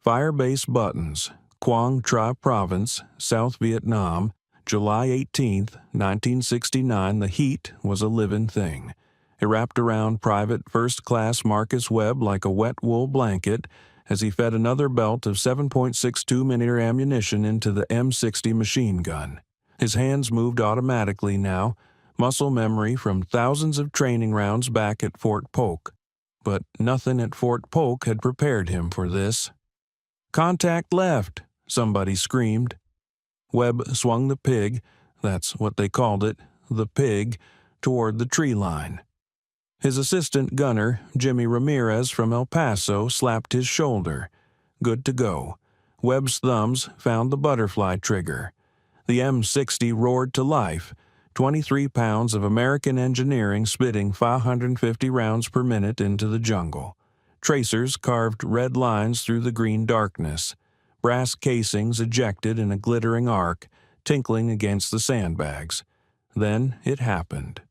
Firebase Buttons, Quang Tri Province, South Vietnam, July 18, 1969. The heat was a living thing. It wrapped around Private First Class Marcus Webb like a wet wool blanket as he fed another belt of 7.62mm ammunition into the M60 machine gun. His hands moved automatically now, muscle memory from thousands of training rounds back at Fort Polk. But nothing at Fort Polk had prepared him for this. "Contact left," somebody screamed. Webb swung the pig, that's what they called it, the pig, toward the tree line. His assistant gunner, Jimmy Ramirez from El Paso, slapped his shoulder. Good to go. Webb's thumbs found the butterfly trigger. The M60 roared to life, 23 pounds of American engineering spitting 550 rounds per minute into the jungle. Tracers carved red lines through the green darkness. Brass casings ejected in a glittering arc, tinkling against the sandbags. Then it happened.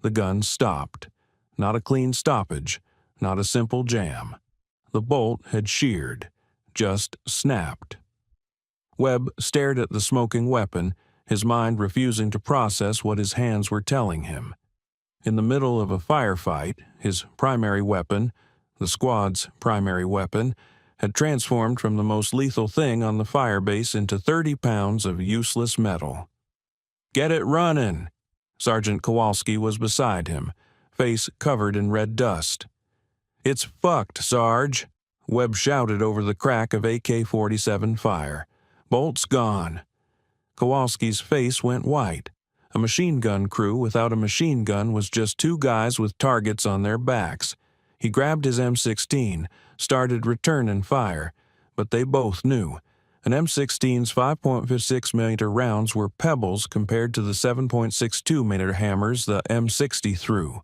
The gun stopped. Not a clean stoppage, not a simple jam. The bolt had sheared, just snapped. Webb stared at the smoking weapon, his mind refusing to process what his hands were telling him. In the middle of a firefight, his primary weapon, the squad's primary weapon, had transformed from the most lethal thing on the firebase into 30 pounds of useless metal. "Get it running!" Sergeant Kowalski was beside him, face covered in red dust. "It's fucked, Sarge," Webb shouted over the crack of AK-47 fire. "Bolt's gone." Kowalski's face went white. A machine gun crew without a machine gun was just two guys with targets on their backs. He grabbed his M16, started returning fire, but they both knew. An M16's 5.56mm rounds were pebbles compared to the 7.62mm hammers the M60 threw.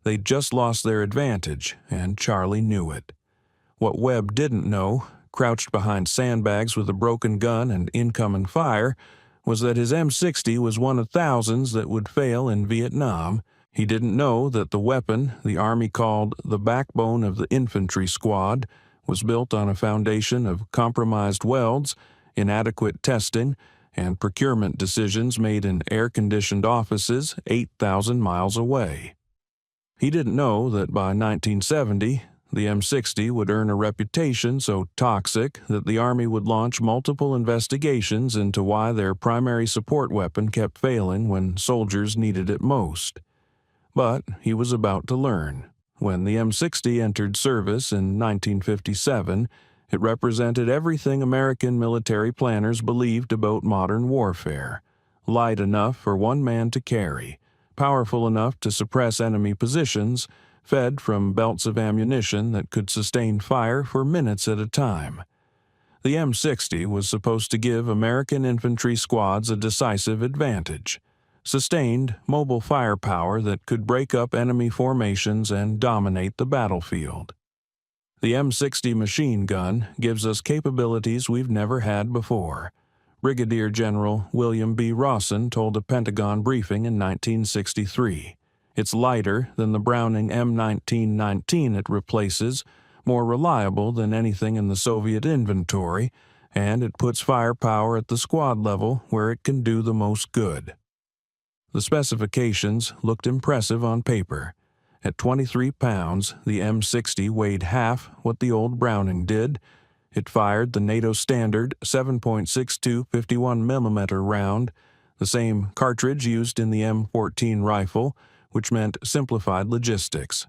They'd just lost their advantage, and Charlie knew it. What Webb didn't know, crouched behind sandbags with a broken gun and incoming fire, was that his M60 was one of thousands that would fail in Vietnam. He didn't know that the weapon the Army called the backbone of the infantry squad was built on a foundation of compromised welds, inadequate testing, and procurement decisions made in air-conditioned offices 8,000 miles away. He didn't know that by 1970, the M60 would earn a reputation so toxic that the Army would launch multiple investigations into why their primary support weapon kept failing when soldiers needed it most. But he was about to learn. When the M60 entered service in 1957, it represented everything American military planners believed about modern warfare. Light enough for one man to carry, powerful enough to suppress enemy positions, fed from belts of ammunition that could sustain fire for minutes at a time. The M60 was supposed to give American infantry squads a decisive advantage. Sustained, mobile firepower that could break up enemy formations and dominate the battlefield. The M60 machine gun gives us capabilities we've never had before. Brigadier General William B. Rawson told a Pentagon briefing in 1963. It's lighter than the Browning M1919 it replaces, more reliable than anything in the Soviet inventory, and it puts firepower at the squad level where it can do the most good. The specifications looked impressive on paper. At 23 pounds, the M60 weighed half what the old Browning did. It fired the NATO standard 7.62 51mm round, the same cartridge used in the M14 rifle, which meant simplified logistics.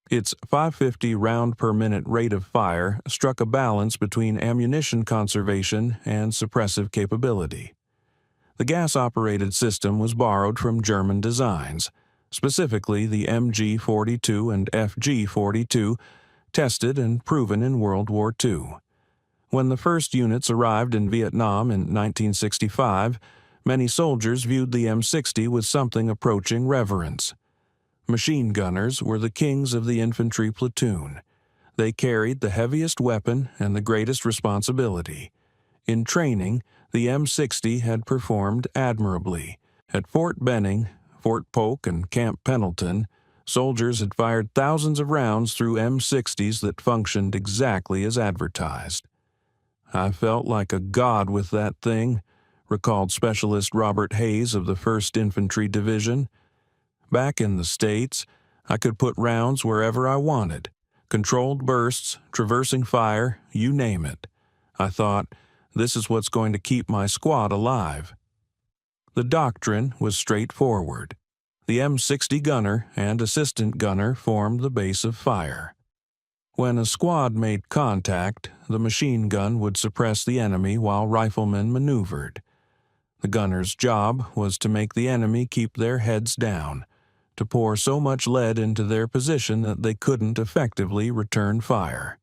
Its 550 round per minute rate of fire struck a balance between ammunition conservation and suppressive capability. The gas-operated system was borrowed from German designs, specifically the MG-42 and FG-42, tested and proven in World War II. When the first units arrived in Vietnam in 1965, many soldiers viewed the M60 with something approaching reverence. Machine gunners were the kings of the infantry platoon. They carried the heaviest weapon and the greatest responsibility. In training, the M60 had performed admirably. At Fort Benning, Fort Polk, and Camp Pendleton, soldiers had fired thousands of rounds through M60s that functioned exactly as advertised. I felt like a god with that thing," recalled Specialist Robert Hayes of the 1st Infantry Division. "Back in the States, I could put rounds wherever I wanted. Controlled bursts, traversing fire, you name it. I thought, this is what's going to keep my squad alive." The doctrine was straightforward. The M60 gunner and assistant gunner formed the base of fire. When a squad made contact, the machine gun would suppress the enemy while riflemen maneuvered. The gunner's job was to make the enemy keep their heads down, to pour so much lead into their position that they couldn't effectively return fire.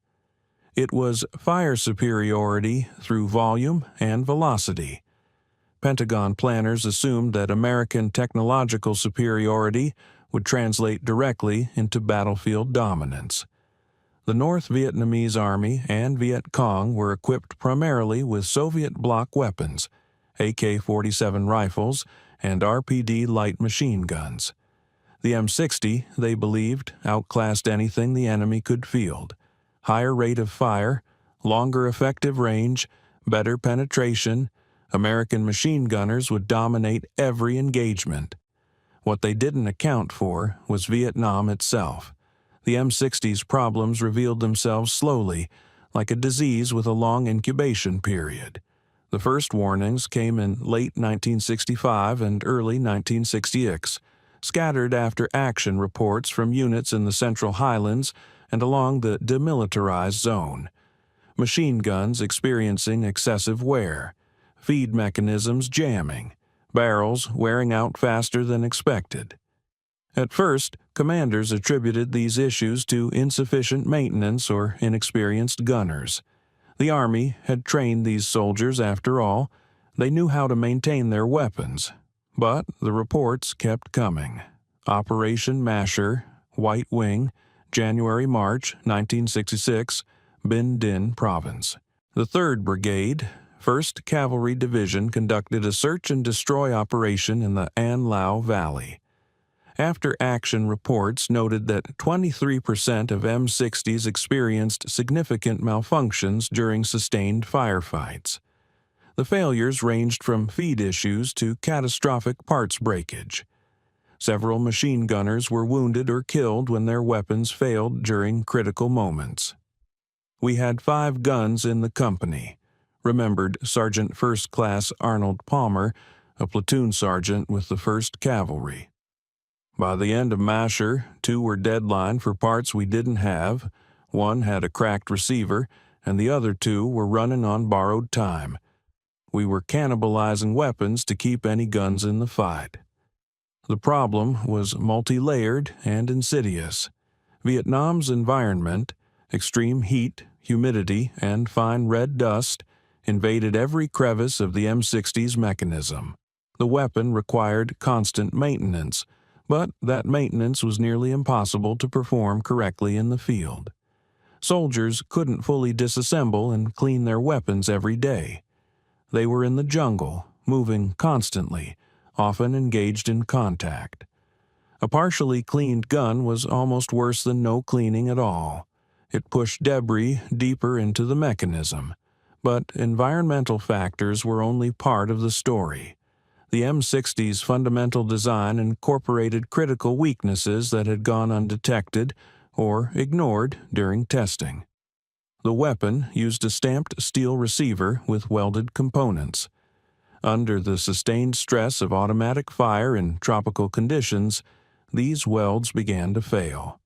It was fire superiority through volume and velocity. Pentagon planners assumed that American technological superiority would translate directly into battlefield dominance. The North Vietnamese Army and Viet Cong were equipped primarily with Soviet block weapons, AK-47 rifles, and RPD light machine guns. The M60, they believed, outclassed anything the enemy could field. Higher rate of fire, longer effective range, better penetration, American machine gunners would dominate every engagement. What they didn't account for was Vietnam itself. The M60's problems revealed themselves slowly, like a disease with a long incubation period. The first warnings came in late 1965 and early 1966, scattered after action reports from units in the Central Highlands and along the demilitarized zone. Machine guns experiencing excessive wear, feed mechanisms jamming, barrels wearing out faster than expected. At first, commanders attributed these issues to insufficient maintenance or inexperienced gunners. The Army had trained these soldiers after all. They knew how to maintain their weapons. But the reports kept coming. Operation Masher, White Wing, January-March 1966, Binh Dinh Province. The 3rd Brigade, 1st Cavalry Division conducted a search and destroy operation in the An Lao Valley. After-action reports noted that 23% of M60s experienced significant malfunctions during sustained firefights. The failures ranged from feed issues to catastrophic parts breakage. Several machine gunners were wounded or killed when their weapons failed during critical moments. "We had 5 guns in the company," remembered Sergeant First Class Arnold Palmer, a platoon sergeant with the 1st Cavalry. "By the end of Masher, 2 were deadline for parts we didn't have, 1 had a cracked receiver, and the other 2 were running on borrowed time. We were cannibalizing weapons to keep any guns in the fight." The problem was multi-layered and insidious. Vietnam's environment, extreme heat, humidity, and fine red dust, invaded every crevice of the M60's mechanism. The weapon required constant maintenance, but that maintenance was nearly impossible to perform correctly in the field. Soldiers couldn't fully disassemble and clean their weapons every day. They were in the jungle, moving constantly, often engaged in contact. A partially cleaned gun was almost worse than no cleaning at all. It pushed debris deeper into the mechanism. But environmental factors were only part of the story. The M60's fundamental design incorporated critical weaknesses that had gone undetected or ignored during testing. The weapon used a stamped steel receiver with welded components. Under the sustained stress of automatic fire in tropical conditions, these welds began to fail.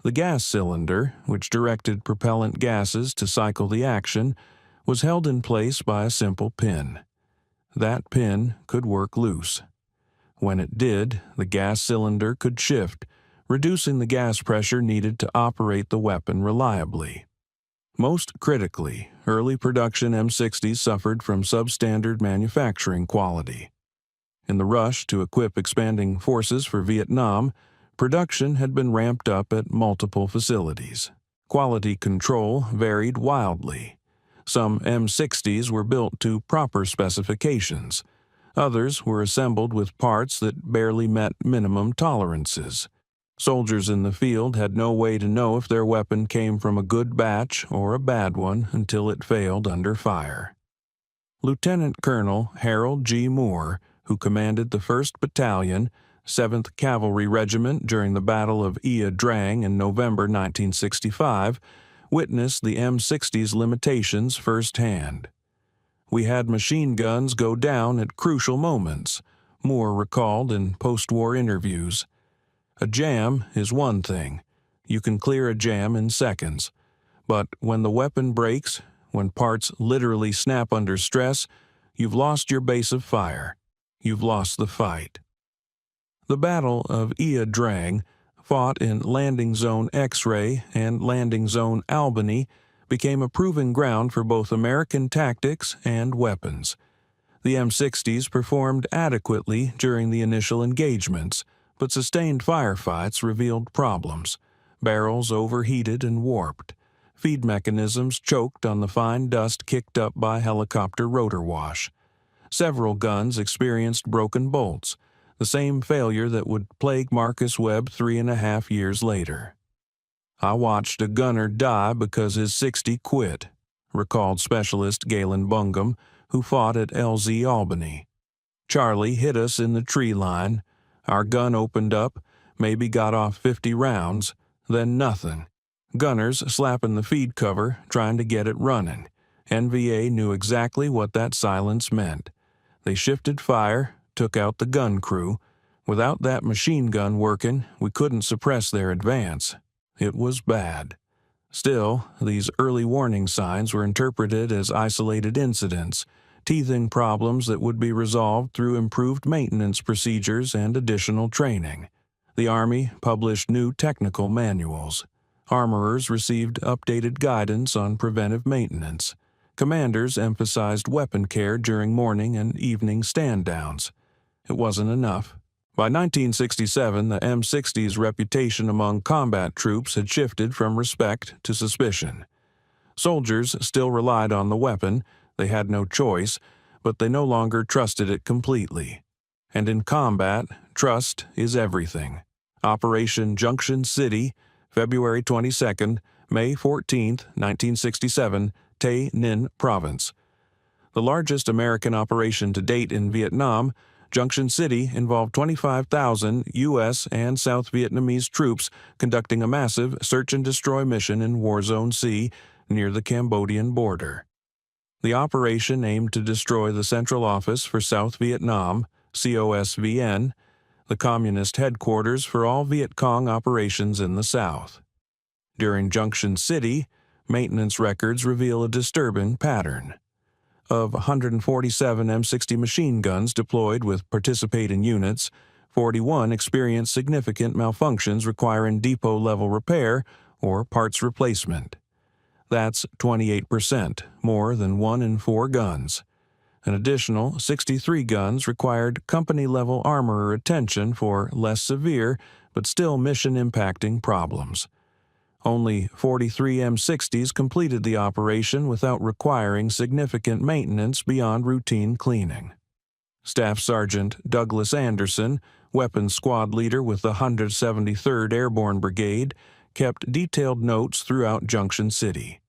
The gas cylinder, which directed propellant gases to cycle the action, was held in place by a simple pin. That pin could work loose. When it did, the gas cylinder could shift, reducing the gas pressure needed to operate the weapon reliably. Most critically, early production M60s suffered from substandard manufacturing quality. In the rush to equip expanding forces for Vietnam, production had been ramped up at multiple facilities. Quality control varied wildly. Some M60s were built to proper specifications. Others were assembled with parts that barely met minimum tolerances. Soldiers in the field had no way to know if their weapon came from a good batch or a bad one until it failed under fire. Lieutenant Colonel Harold G. Moore, who commanded the 1st Battalion, 7th Cavalry Regiment during the Battle of Ia Drang in November 1965, witnessed the M60's limitations firsthand. "We had machine guns go down at crucial moments," Moore recalled in post-war interviews. "A jam is one thing. You can clear a jam in seconds. But when the weapon breaks, when parts literally snap under stress, you've lost your base of fire. You've lost the fight." The Battle of Ia Drang, fought in Landing Zone X-Ray and Landing Zone Albany, became a proving ground for both American tactics and weapons. The M60s performed adequately during the initial engagements, but sustained firefights revealed problems. Barrels overheated and warped. Feed mechanisms choked on the fine dust kicked up by helicopter rotor wash. Several guns experienced broken bolts, the same failure that would plague Marcus Webb 3.5 years later. "I watched a gunner die because his 60 quit," recalled Specialist Galen Bungum, who fought at LZ Albany. "Charlie hit us in the tree line. Our gun opened up, maybe got off 50 rounds, then nothing. Gunners slapping the feed cover, trying to get it running. NVA knew exactly what that silence meant. They shifted fire, took out the gun crew. Without that machine gun working, we couldn't suppress their advance. It was bad." Still, these early warning signs were interpreted as isolated incidents, teething problems that would be resolved through improved maintenance procedures and additional training. The Army published new technical manuals. Armorers received updated guidance on preventive maintenance. Commanders emphasized weapon care during morning and evening stand-downs. It wasn't enough. By 1967, the M60's reputation among combat troops had shifted from respect to suspicion. Soldiers still relied on the weapon. They had no choice, but they no longer trusted it completely. And in combat, trust is everything. Operation Junction City, February 22, May 14, 1967, Tay Ninh Province. The largest American operation to date in Vietnam, Junction City involved 25,000 U.S. and South Vietnamese troops conducting a massive search-and-destroy mission in War Zone C near the Cambodian border. The operation aimed to destroy the Central Office for South Vietnam, COSVN, the communist headquarters for all Viet Cong operations in the South. During Junction City, maintenance records reveal a disturbing pattern. Of 147 M60 machine guns deployed with participating units, 41 experienced significant malfunctions requiring depot-level repair or parts replacement. That's 28%, more than 1 in 4 guns. An additional 63 guns required company-level armorer attention for less severe but still mission-impacting problems. Only 43 M60s completed the operation without requiring significant maintenance beyond routine cleaning. Staff Sergeant Douglas Anderson, weapons squad leader with the 173rd Airborne Brigade, kept detailed notes throughout Junction City.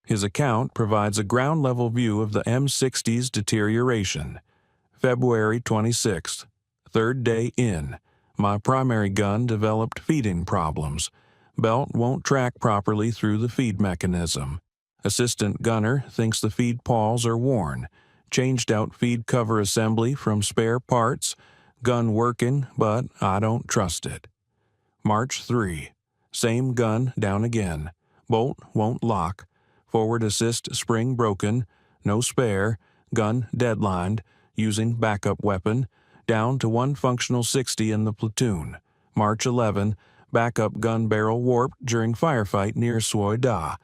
His account provides a ground-level view of the M60's deterioration. February 26th, 3rd day in. My primary gun developed feeding problems. Belt won't track properly through the feed mechanism. Assistant gunner thinks the feed pawls are worn. Changed out feed cover assembly from spare parts. Gun working, but I don't trust it. March 3. Same gun down again. Bolt won't lock. Forward assist spring broken. No spare. Gun deadlined. Using backup weapon. Down to 1 functional 60 in the platoon. March 11. Backup gun barrel warped during firefight near Soi Da.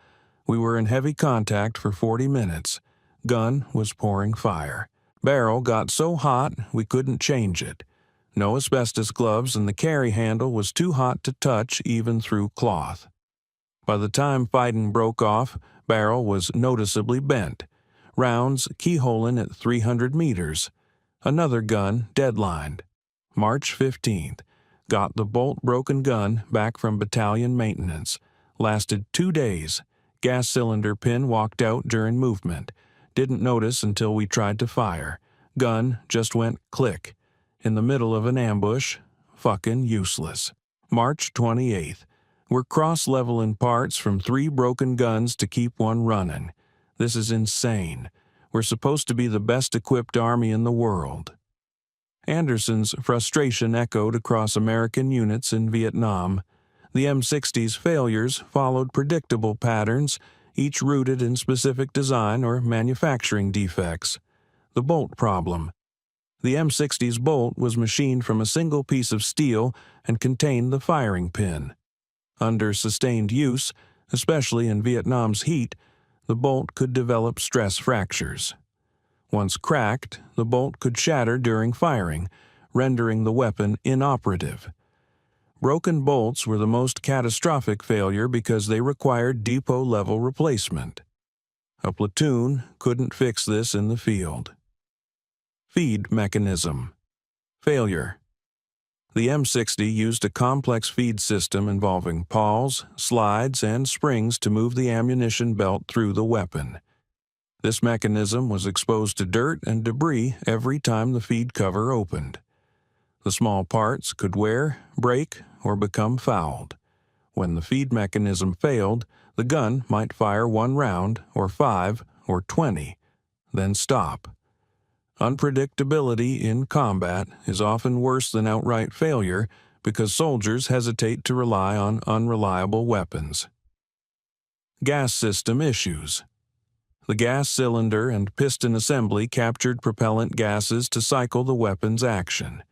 We were in heavy contact for 40 minutes. Gun was pouring fire. Barrel got so hot we couldn't change it. No asbestos gloves and the carry handle was too hot to touch even through cloth. By the time fighting broke off, barrel was noticeably bent. Rounds keyholing at 300 meters. Another gun deadlined. March 15th. Got the bolt-broken gun back from battalion maintenance. Lasted 2 days. Gas cylinder pin walked out during movement. Didn't notice until we tried to fire. Gun just went click. In the middle of an ambush. Fucking useless. March 28th. We're cross-leveling parts from 3 broken guns to keep one running. This is insane. We're supposed to be the best-equipped army in the world. Anderson's frustration echoed across American units in Vietnam. The M60's failures followed predictable patterns, each rooted in specific design or manufacturing defects. The bolt problem. The M60's bolt was machined from a single piece of steel and contained the firing pin. Under sustained use, especially in Vietnam's heat, the bolt could develop stress fractures. Once cracked, the bolt could shatter during firing, rendering the weapon inoperative. Broken bolts were the most catastrophic failure because they required depot-level replacement. A platoon couldn't fix this in the field. Feed mechanism. Failure. The M60 used a complex feed system involving pawls, slides, and springs to move the ammunition belt through the weapon. This mechanism was exposed to dirt and debris every time the feed cover opened. The small parts could wear, break, or become fouled. When the feed mechanism failed, the gun might fire 1 round, or 5, or 20, then stop. Unpredictability in combat is often worse than outright failure because soldiers hesitate to rely on unreliable weapons. Gas system issues. The gas cylinder and piston assembly captured propellant gases to cycle the weapon's action.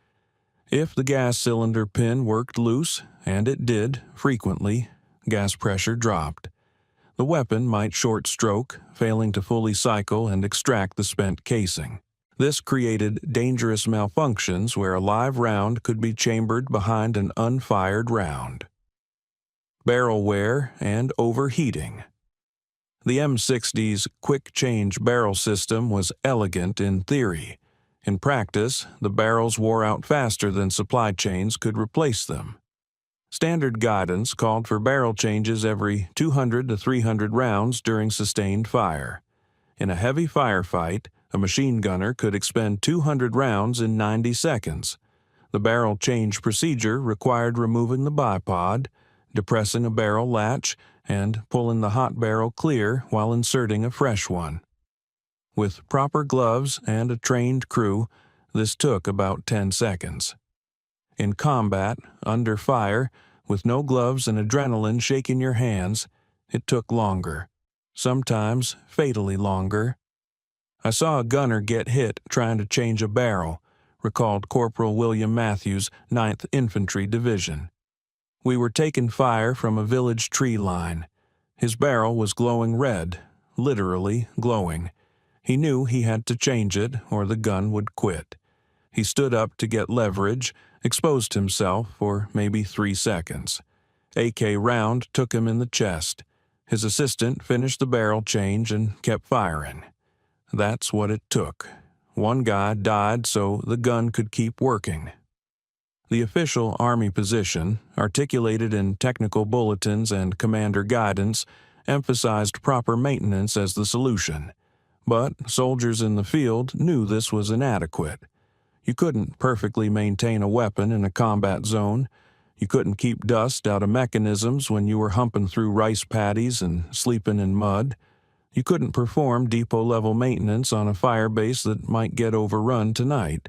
If the gas cylinder pin worked loose, and it did frequently, gas pressure dropped. The weapon might short stroke, failing to fully cycle and extract the spent casing. This created dangerous malfunctions where a live round could be chambered behind an unfired round. Barrel wear and overheating. The M60's quick-change barrel system was elegant in theory. In practice, the barrels wore out faster than supply chains could replace them. Standard guidance called for barrel changes every 200 to 300 rounds during sustained fire. In a heavy firefight, a machine gunner could expend 200 rounds in 90 seconds. The barrel change procedure required removing the bipod, depressing a barrel latch, and pulling the hot barrel clear while inserting a fresh one. With proper gloves and a trained crew, this took about 10 seconds. In combat, under fire, with no gloves and adrenaline shaking your hands, it took longer, sometimes fatally longer. I saw a gunner get hit trying to change a barrel, recalled Corporal William Matthews, 9th Infantry Division. We were taking fire from a village tree line. His barrel was glowing red, literally glowing. He knew he had to change it or the gun would quit. He stood up to get leverage, exposed himself for maybe 3 seconds. AK round took him in the chest. His assistant finished the barrel change and kept firing. That's what it took. One guy died so the gun could keep working. The official Army position, articulated in technical bulletins and commander guidance, emphasized proper maintenance as the solution. But soldiers in the field knew this was inadequate. You couldn't perfectly maintain a weapon in a combat zone. You couldn't keep dust out of mechanisms when you were humping through rice paddies and sleeping in mud. You couldn't perform depot-level maintenance on a firebase that might get overrun tonight.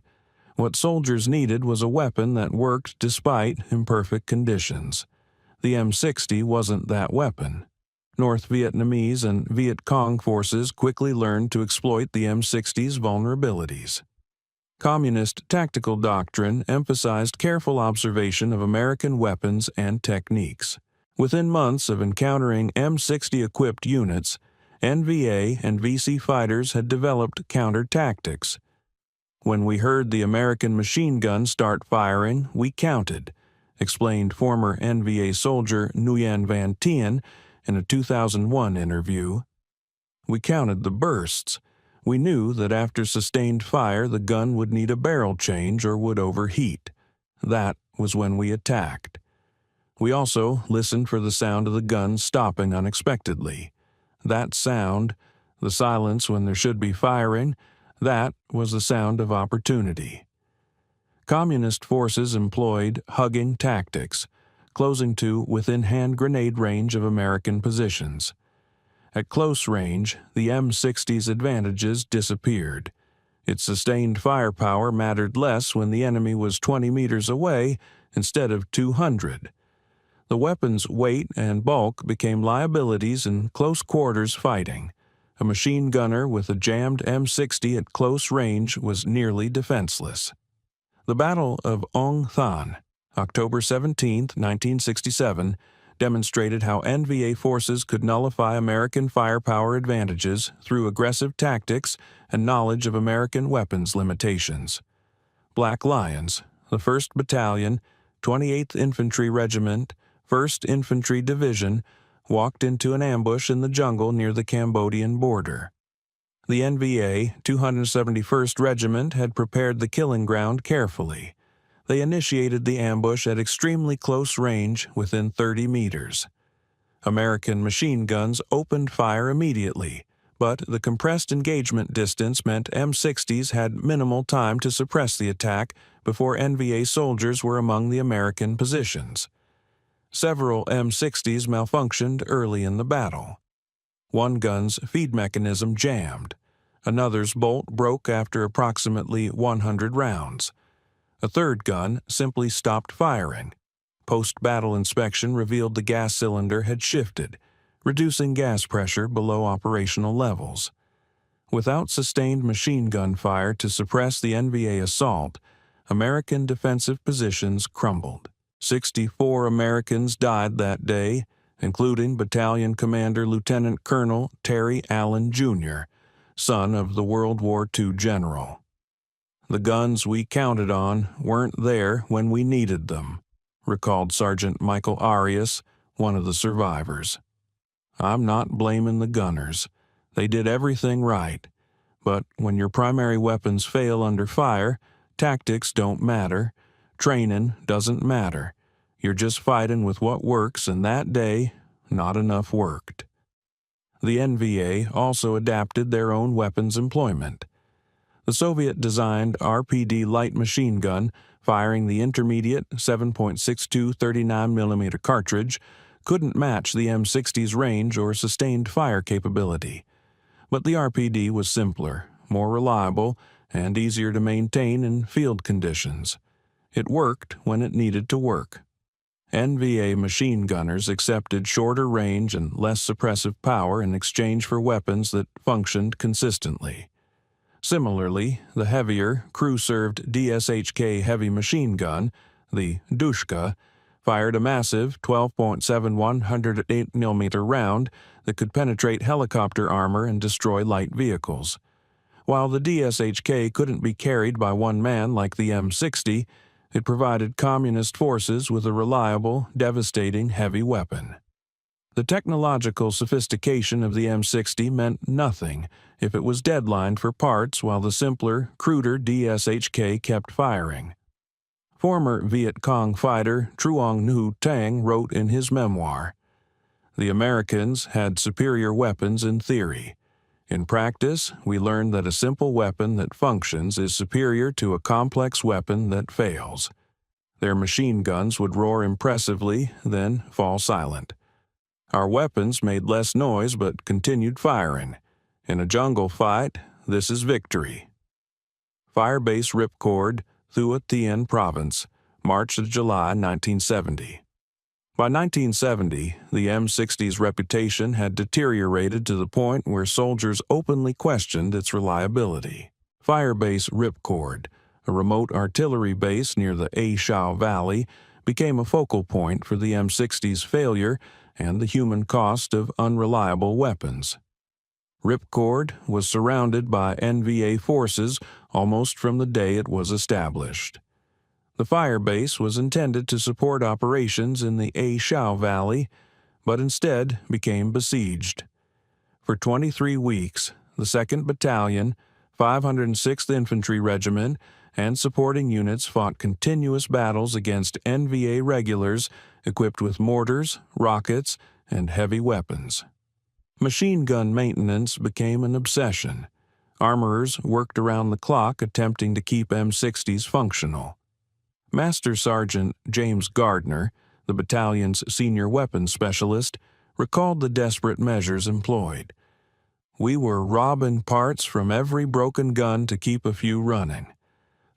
What soldiers needed was a weapon that worked despite imperfect conditions. The M60 wasn't that weapon. North Vietnamese and Viet Cong forces quickly learned to exploit the M60's vulnerabilities. Communist tactical doctrine emphasized careful observation of American weapons and techniques. Within months of encountering M60-equipped units, NVA and VC fighters had developed counter-tactics. When we heard the American machine gun start firing, we counted, explained former NVA soldier Nguyen Van Tien in a 2001 interview. We counted the bursts. We knew that after sustained fire the gun would need a barrel change or would overheat. That was when we attacked. We also listened for the sound of the guns stopping unexpectedly. That sound, the silence when there should be firing, that was the sound of opportunity. Communist forces employed hugging tactics, closing to within hand grenade range of American positions. At close range, the M60's advantages disappeared. Its sustained firepower mattered less when the enemy was 20 meters away instead of 200. The weapon's weight and bulk became liabilities in close quarters fighting. A machine gunner with a jammed M60 at close range was nearly defenseless. The Battle of Ong Than, October 17, 1967, demonstrated how NVA forces could nullify American firepower advantages through aggressive tactics and knowledge of American weapons limitations. Black Lions, the 1st Battalion, 28th Infantry Regiment, 1st Infantry Division, walked into an ambush in the jungle near the Cambodian border. The NVA 271st Regiment had prepared the killing ground carefully. They initiated the ambush at extremely close range within 30 meters. American machine guns opened fire immediately, but the compressed engagement distance meant M60s had minimal time to suppress the attack before NVA soldiers were among the American positions. Several M60s malfunctioned early in the battle. One gun's feed mechanism jammed. Another's bolt broke after approximately 100 rounds. A third gun simply stopped firing. Post-battle inspection revealed the gas cylinder had shifted, reducing gas pressure below operational levels. Without sustained machine gun fire to suppress the NVA assault, American defensive positions crumbled. 64 Americans died that day, including Battalion Commander Lieutenant Colonel Terry Allen, Jr., son of the World War II general. The guns we counted on weren't there when we needed them, recalled Sergeant Michael Arias, one of the survivors. I'm not blaming the gunners. They did everything right. But when your primary weapons fail under fire, tactics don't matter. Training doesn't matter. You're just fighting with what works, and that day, not enough worked. The NVA also adapted their own weapons employment. The Soviet-designed RPD light machine gun, firing the intermediate 7.62 39mm cartridge, couldn't match the M60's range or sustained fire capability. But the RPD was simpler, more reliable, and easier to maintain in field conditions. It worked when it needed to work. NVA machine gunners accepted shorter range and less suppressive power in exchange for weapons that functioned consistently. Similarly, the heavier, crew-served DSHK heavy machine gun, the Dushka, fired a massive 12.71 108mm round that could penetrate helicopter armor and destroy light vehicles. While the DSHK couldn't be carried by one man like the M60, it provided communist forces with a reliable, devastating heavy weapon. The technological sophistication of the M60 meant nothing if it was deadlined for parts while the simpler, cruder DSHK kept firing. Former Viet Cong fighter Truong Nhu Tang wrote in his memoir, "The Americans had superior weapons in theory. In practice, we learned that a simple weapon that functions is superior to a complex weapon that fails. Their machine guns would roar impressively, then fall silent. Our weapons made less noise but continued firing. In a jungle fight, this is victory." Firebase Ripcord, Thua Tien Province, March to July 1970. By 1970, the M60's reputation had deteriorated to the point where soldiers openly questioned its reliability. Firebase Ripcord, a remote artillery base near the A Shao Valley, became a focal point for the M60's failure and the human cost of unreliable weapons. Ripcord was surrounded by NVA forces almost from the day it was established. The firebase was intended to support operations in the A Shao Valley, but instead became besieged. For 23 weeks, the 2nd Battalion, 506th Infantry Regiment, and supporting units fought continuous battles against NVA regulars equipped with mortars, rockets, and heavy weapons. Machine gun maintenance became an obsession. Armorers worked around the clock attempting to keep M60s functional. Master Sergeant James Gardner, the battalion's senior weapons specialist, recalled the desperate measures employed. "We were robbing parts from every broken gun to keep a few running.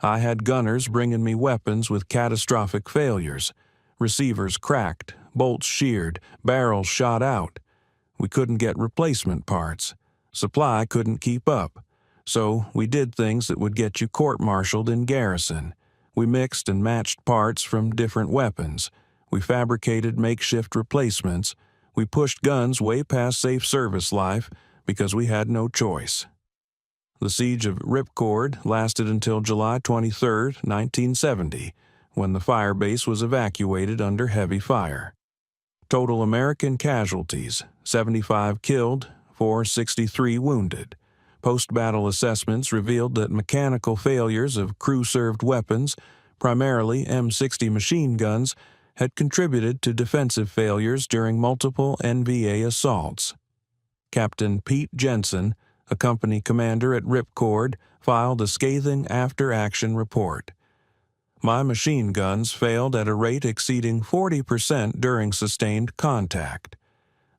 I had gunners bringing me weapons with catastrophic failures. Receivers cracked, bolts sheared, barrels shot out. We couldn't get replacement parts. Supply couldn't keep up. So we did things that would get you court-martialed in garrison. We mixed and matched parts from different weapons. We fabricated makeshift replacements. We pushed guns way past safe service life because we had no choice." The siege of Ripcord lasted until July 23, 1970, when the firebase was evacuated under heavy fire. Total American casualties: 75 killed, 463 wounded. Post-battle assessments revealed that mechanical failures of crew-served weapons, primarily M60 machine guns, had contributed to defensive failures during multiple NVA assaults. Captain Pete Jensen, a company commander at Ripcord, filed a scathing after-action report. "My machine guns failed at a rate exceeding 40% during sustained contact.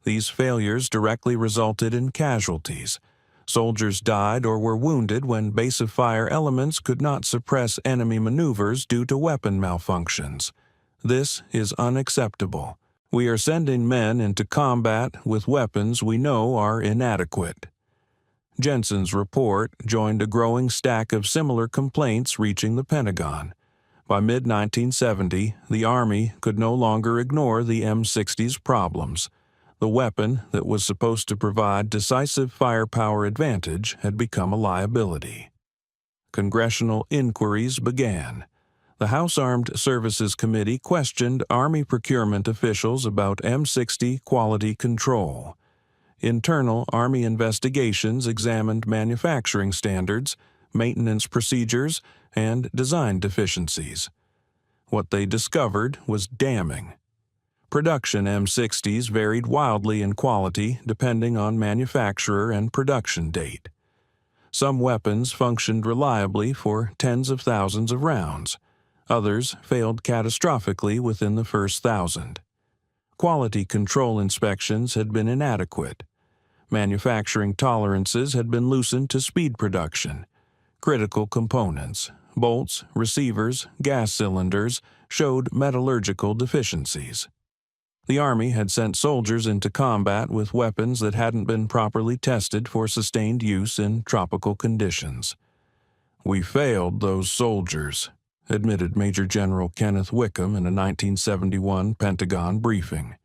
These failures directly resulted in casualties. Soldiers died or were wounded when base of fire elements could not suppress enemy maneuvers due to weapon malfunctions. This is unacceptable. We are sending men into combat with weapons we know are inadequate." Jensen's report joined a growing stack of similar complaints reaching the Pentagon. By mid-1970, the Army could no longer ignore the M60's problems. The weapon that was supposed to provide decisive firepower advantage had become a liability. Congressional inquiries began. The House Armed Services Committee questioned Army procurement officials about M60 quality control. Internal Army investigations examined manufacturing standards, maintenance procedures, and design deficiencies. What they discovered was damning. Production M60s varied wildly in quality depending on manufacturer and production date. Some weapons functioned reliably for tens of thousands of rounds. Others failed catastrophically within the first 1,000. Quality control inspections had been inadequate. Manufacturing tolerances had been loosened to speed production. Critical components, bolts, receivers, gas cylinders, showed metallurgical deficiencies. The Army had sent soldiers into combat with weapons that hadn't been properly tested for sustained use in tropical conditions. "We failed those soldiers," admitted Major General Kenneth Wickham in a 1971 Pentagon briefing.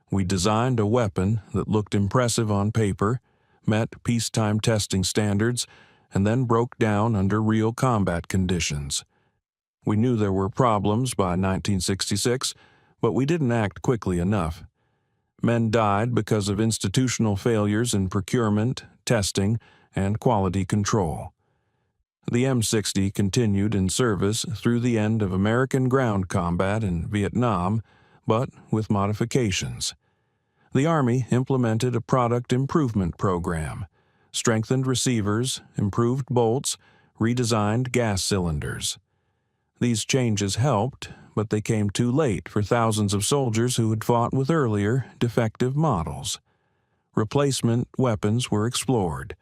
"We designed a weapon that looked impressive on paper, met peacetime testing standards, and then broke down under real combat conditions. We knew there were problems by 1966, but we didn't act quickly enough. Men died because of institutional failures in procurement, testing, and quality control." The M60 continued in service through the end of American ground combat in Vietnam, but with modifications. The Army implemented a product improvement program, strengthened receivers, improved bolts, redesigned gas cylinders. These changes helped, but they came too late for thousands of soldiers who had fought with earlier, defective models. Replacement weapons were explored.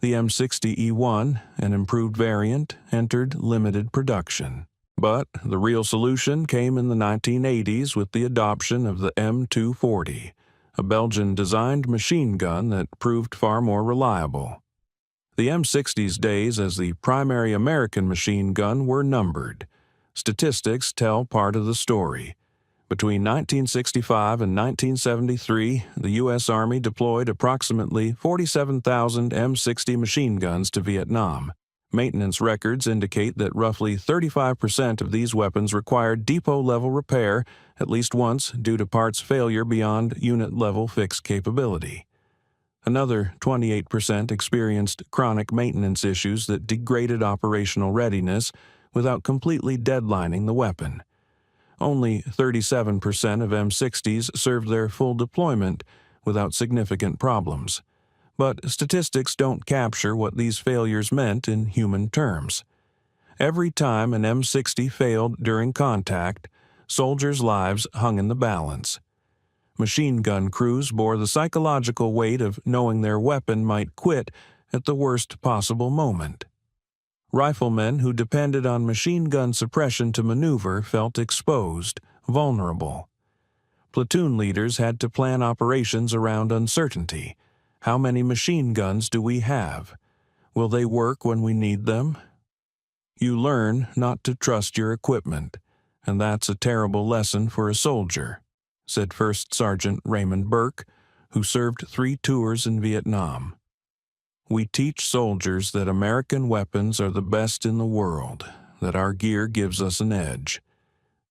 The M60E1, an improved variant, entered limited production. But the real solution came in the 1980s with the adoption of the M240, a Belgian-designed machine gun that proved far more reliable. The M60's days as the primary American machine gun were numbered. Statistics tell part of the story. Between 1965 and 1973, the U.S. Army deployed approximately 47,000 M60 machine guns to Vietnam. Maintenance records indicate that roughly 35% of these weapons required depot-level repair at least once due to parts failure beyond unit-level fix capability. Another 28% experienced chronic maintenance issues that degraded operational readiness without completely deadlining the weapon. Only 37% of M60s served their full deployment without significant problems. But statistics don't capture what these failures meant in human terms. Every time an M60 failed during contact, soldiers' lives hung in the balance. Machine gun crews bore the psychological weight of knowing their weapon might quit at the worst possible moment. Riflemen who depended on machine gun suppression to maneuver felt exposed, vulnerable. Platoon leaders had to plan operations around uncertainty. How many machine guns do we have? Will they work when we need them? You learn not to trust your equipment, and that's a terrible lesson for a soldier, said First Sergeant Raymond Burke, who served 3 tours in Vietnam. We teach soldiers that American weapons are the best in the world, that our gear gives us an edge.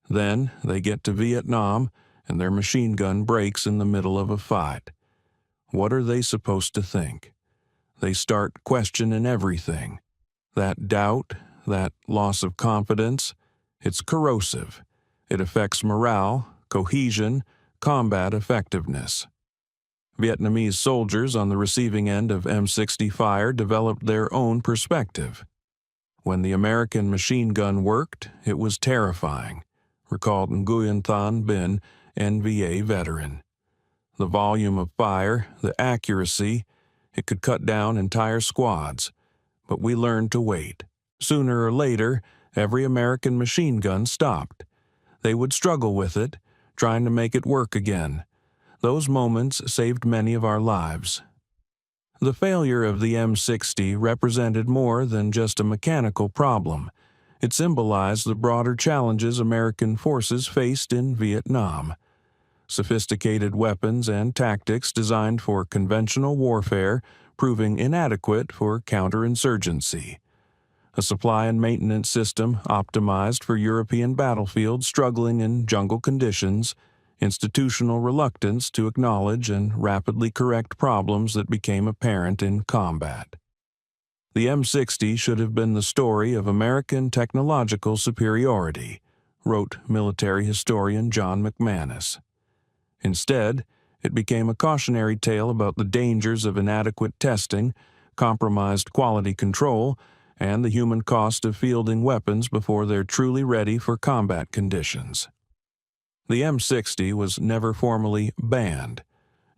Then they get to Vietnam, and their machine gun breaks in the middle of a fight. What are they supposed to think? They start questioning everything. That doubt, that loss of confidence, it's corrosive. It affects morale, cohesion, combat effectiveness. Vietnamese soldiers on the receiving end of M60 fire developed their own perspective. When the American machine gun worked, it was terrifying, recalled Nguyen Thanh Binh, NVA veteran. The volume of fire, the accuracy, it could cut down entire squads. But we learned to wait. Sooner or later, every American machine gun stopped. They would struggle with it, trying to make it work again. Those moments saved many of our lives. The failure of the M60 represented more than just a mechanical problem. It symbolized the broader challenges American forces faced in Vietnam. Sophisticated weapons and tactics designed for conventional warfare proving inadequate for counterinsurgency. A supply and maintenance system optimized for European battlefields struggling in jungle conditions, institutional reluctance to acknowledge and rapidly correct problems that became apparent in combat. The M60 should have been the story of American technological superiority, wrote military historian John McManus. Instead, it became a cautionary tale about the dangers of inadequate testing, compromised quality control, and the human cost of fielding weapons before they're truly ready for combat conditions. The M60 was never formally banned.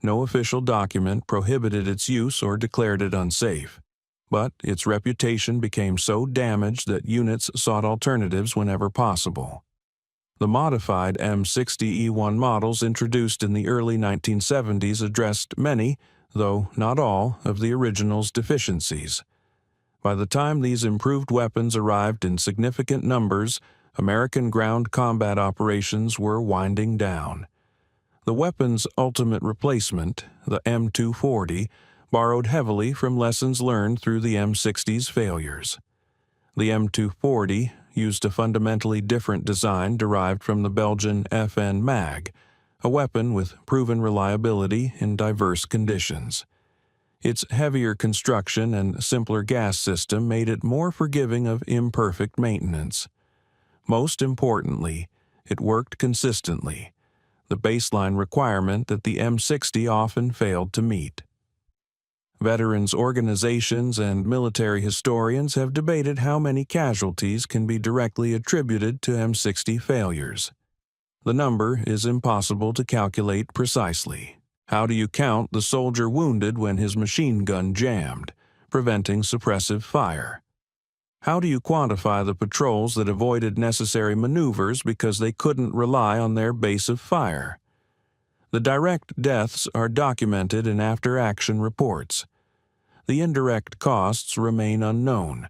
No official document prohibited its use or declared it unsafe. But its reputation became so damaged that units sought alternatives whenever possible. The modified M60E1 models introduced in the early 1970s addressed many, though not all, of the original's deficiencies. By the time these improved weapons arrived in significant numbers, American ground combat operations were winding down. The weapon's ultimate replacement, the M240, borrowed heavily from lessons learned through the M60's failures. The M240 used a fundamentally different design derived from the Belgian FN MAG, a weapon with proven reliability in diverse conditions. Its heavier construction and simpler gas system made it more forgiving of imperfect maintenance. Most importantly, it worked consistently, the baseline requirement that the M60 often failed to meet. Veterans organizations and military historians have debated how many casualties can be directly attributed to M60 failures. The number is impossible to calculate precisely. How do you count the soldier wounded when his machine gun jammed, preventing suppressive fire? How do you quantify the patrols that avoided necessary maneuvers because they couldn't rely on their base of fire? The direct deaths are documented in after-action reports. The indirect costs remain unknown.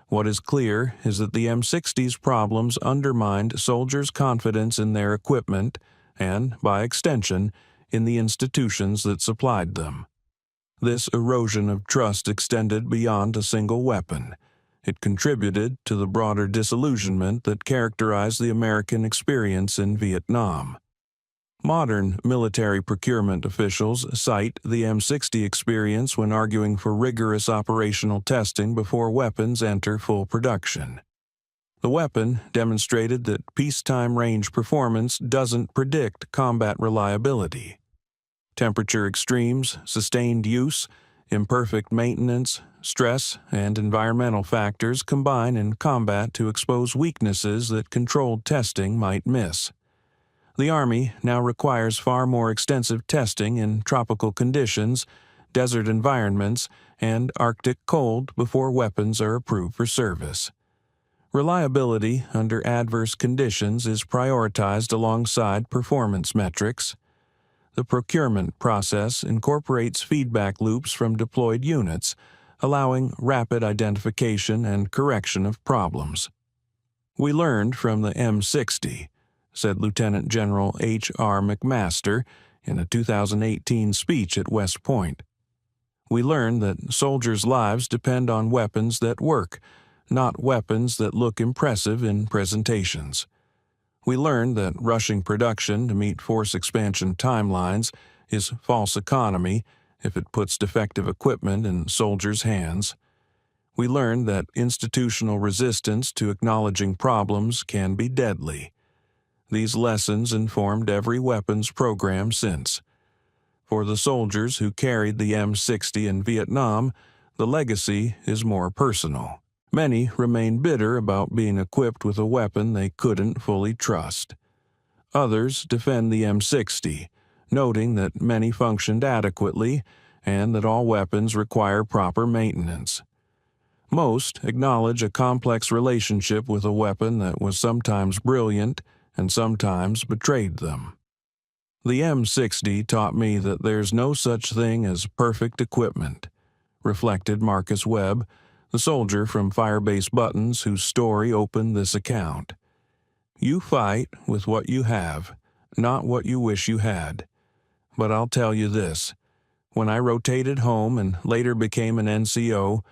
What is clear is that the M60's problems undermined soldiers' confidence in their equipment and, by extension, in the institutions that supplied them. This erosion of trust extended beyond a single weapon. It contributed to the broader disillusionment that characterized the American experience in Vietnam. Modern military procurement officials cite the M60 experience when arguing for rigorous operational testing before weapons enter full production. The weapon demonstrated that peacetime range performance doesn't predict combat reliability. Temperature extremes, sustained use, imperfect maintenance, stress, and environmental factors combine in combat to expose weaknesses that controlled testing might miss. The Army now requires far more extensive testing in tropical conditions, desert environments, and Arctic cold before weapons are approved for service. Reliability under adverse conditions is prioritized alongside performance metrics. The procurement process incorporates feedback loops from deployed units, allowing rapid identification and correction of problems. "We learned from the M60," said Lieutenant General H.R. McMaster in a 2018 speech at West Point. "We learned that soldiers' lives depend on weapons that work, not weapons that look impressive in presentations. We learned that rushing production to meet force expansion timelines is false economy if it puts defective equipment in soldiers' hands. We learned that institutional resistance to acknowledging problems can be deadly. These lessons informed every weapons program since. For the soldiers who carried the M60 in Vietnam, the legacy is more personal. Many remain bitter about being equipped with a weapon they couldn't fully trust. Others defend the M60, noting that many functioned adequately and that all weapons require proper maintenance. Most acknowledge a complex relationship with a weapon that was sometimes brilliant and sometimes betrayed them. The M60 taught me that there's no such thing as perfect equipment," reflected Marcus Webb, the soldier from Firebase Buttons whose story opened this account. "You fight with what you have, not what you wish you had. But I'll tell you this, when I rotated home and later became an NCO,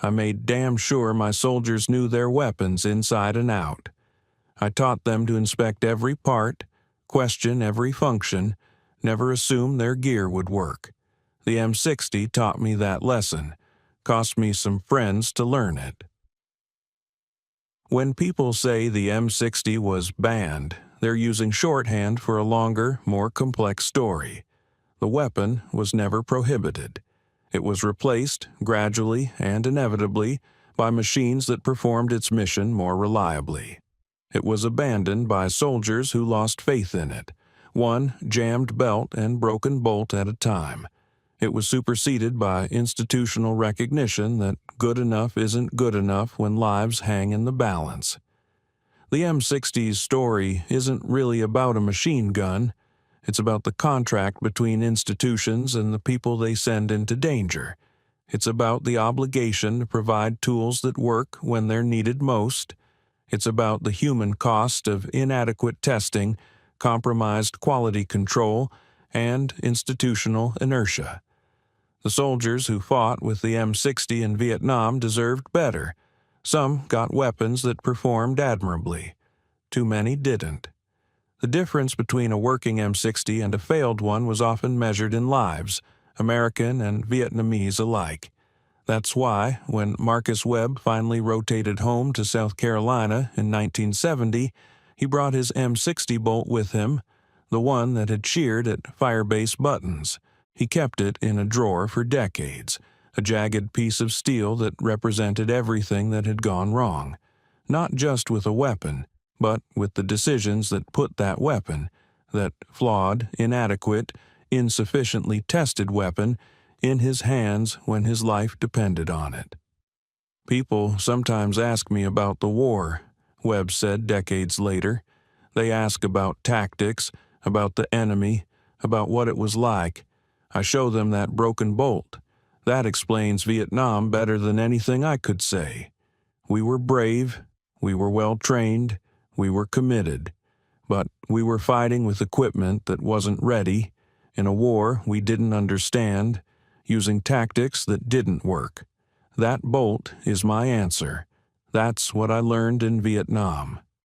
I made damn sure my soldiers knew their weapons inside and out. I taught them to inspect every part, question every function, never assume their gear would work. The M60 taught me that lesson. Cost me some friends to learn it." When people say the M60 was banned, they're using shorthand for a longer, more complex story. The weapon was never prohibited. It was replaced, gradually and inevitably, by machines that performed its mission more reliably. It was abandoned by soldiers who lost faith in it, one jammed belt and broken bolt at a time. It was superseded by institutional recognition that good enough isn't good enough when lives hang in the balance. The M60's story isn't really about a machine gun. It's about the contract between institutions and the people they send into danger. It's about the obligation to provide tools that work when they're needed most. It's about the human cost of inadequate testing, compromised quality control, and institutional inertia. The soldiers who fought with the M60 in Vietnam deserved better. Some got weapons that performed admirably. Too many didn't. The difference between a working M60 and a failed one was often measured in lives, American and Vietnamese alike. That's why, when Marcus Webb finally rotated home to South Carolina in 1970, he brought his M60 bolt with him, the one that had cheered at Firebase Buttons. He kept it in a drawer for decades, a jagged piece of steel that represented everything that had gone wrong, not just with a weapon, but with the decisions that put that weapon, that flawed, inadequate, insufficiently tested weapon, in his hands when his life depended on it. "People sometimes ask me about the war," Webb said decades later. "They ask about tactics, about the enemy, about what it was like. I show them that broken bolt. That explains Vietnam better than anything I could say. We were brave, we were well-trained, we were committed, but we were fighting with equipment that wasn't ready, in a war we didn't understand, using tactics that didn't work. That bolt is my answer. That's what I learned in Vietnam."